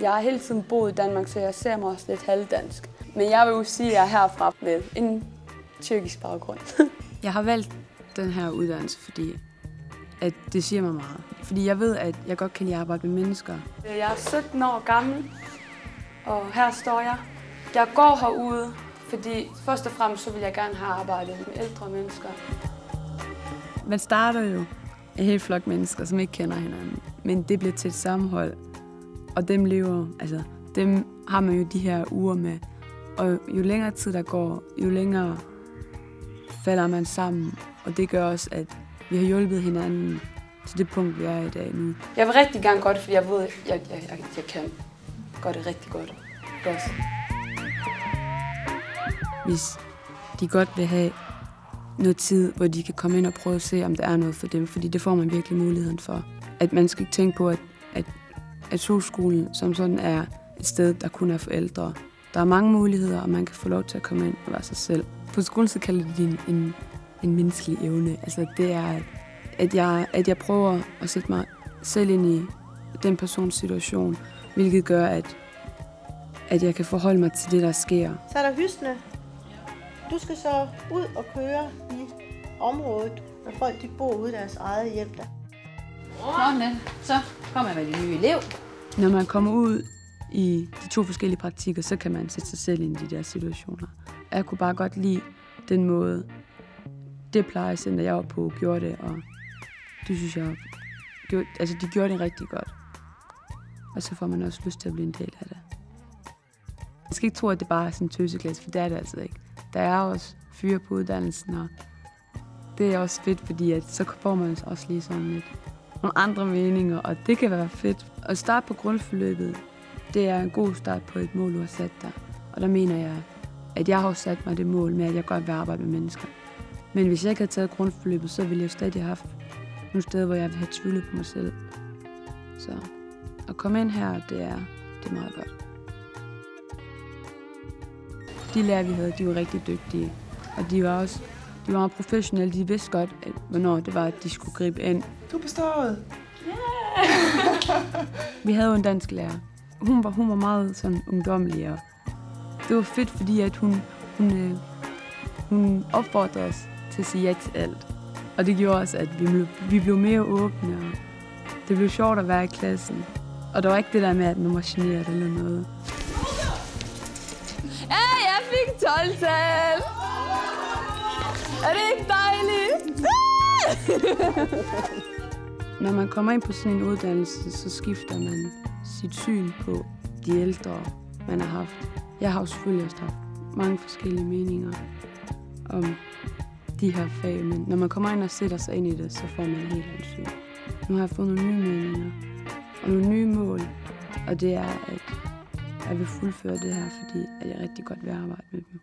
Jeg har hele tiden boet i Danmark, så jeg ser mig også lidt halvdansk. Men jeg vil jo sige, at jeg er herfra med en tyrkisk baggrund. Jeg har valgt den her uddannelse, fordi at det siger mig meget. Fordi jeg ved, at jeg godt kan lide at arbejde med mennesker. Jeg er 17 år gammel, og her står jeg. Jeg går herude, fordi først og fremmest så vil jeg gerne have arbejdet med ældre mennesker. Man starter jo en hel flok mennesker, som ikke kender hinanden. Men det bliver til et sammenhold, og dem har man jo de her uger med. Og jo længere tid der går, jo længere falder man sammen. Og det gør også, at vi har hjulpet hinanden til det punkt, vi er i dag nu. Jeg vil rigtig gerne godt, fordi jeg ved, at jeg kan gøre det rigtig godt. Også. Hvis de godt vil have noget tid, hvor de kan komme ind og prøve at se, om der er noget for dem, fordi det får man virkelig muligheden for. At man skal ikke tænke på, at sosu-skolen som sådan er et sted, der kun er for ældre. Der er mange muligheder, og man kan få lov til at komme ind og være sig selv. På skolen så kalder det en menneskelig evne. Altså det er, at jeg prøver at sætte mig selv ind i den persons situation, hvilket gør, at jeg kan forholde mig til det, der sker. Så er der hysene. Du skal så ud og køre i området, når folk de bor ude i deres eget hjem der. Så kommer man med den nye elev. Når man kommer ud i de 2 forskellige praktikker, så kan man sætte sig selv ind i de der situationer. Jeg kunne bare godt lide den måde, det plejecenter, jeg var på, gjorde det, og det synes jeg, de gjorde det rigtig godt. Og så får man også lyst til at blive en del af det. Jeg skal ikke tro, at det bare er sådan en tøseklasse, for det er det altså ikke. Der er også fyre på uddannelsen, og det er også fedt, fordi at så får man også lige sådan lidt nogle andre meninger, og det kan være fedt. At starte på grundforløbet, det er en god start på et mål, du har sat dig. Og der mener jeg, at jeg har sat mig det mål med, at jeg godt vil arbejde med mennesker. Men hvis jeg ikke havde taget grundforløbet, så ville jeg stadig have haft nogle steder, hvor jeg ville have tvivlet på mig selv. Så at komme ind her, det er meget godt. De lærer, vi havde, de var rigtig dygtige. Og de var meget professionelle. De vidste godt, hvornår det var, at de skulle gribe ind. Du bestået! Yeah. Vi havde jo en dansk lærer. Hun var meget sådan ungdommelig, og det var fedt, fordi at hun opfordrede os til at sige ja til alt. Og det gjorde også, at vi blev mere åbne, og det blev sjovt at være i klassen. Og der var ikke det der med, at man var generet eller noget. Hey, jeg fik 12-tal! Er det ikke dejligt? Når man kommer ind på sådan en uddannelse, så skifter man sit syn på de ældre, man har haft. Jeg har jo selvfølgelig også haft mange forskellige meninger om de her fag, men når man kommer ind og sætter sig ind i det, så får man en helt anden syn. Nu har jeg fået nogle nye meninger og nogle nye mål, og det er, at jeg vil fuldføre det her, fordi jeg rigtig godt vil arbejde med dem.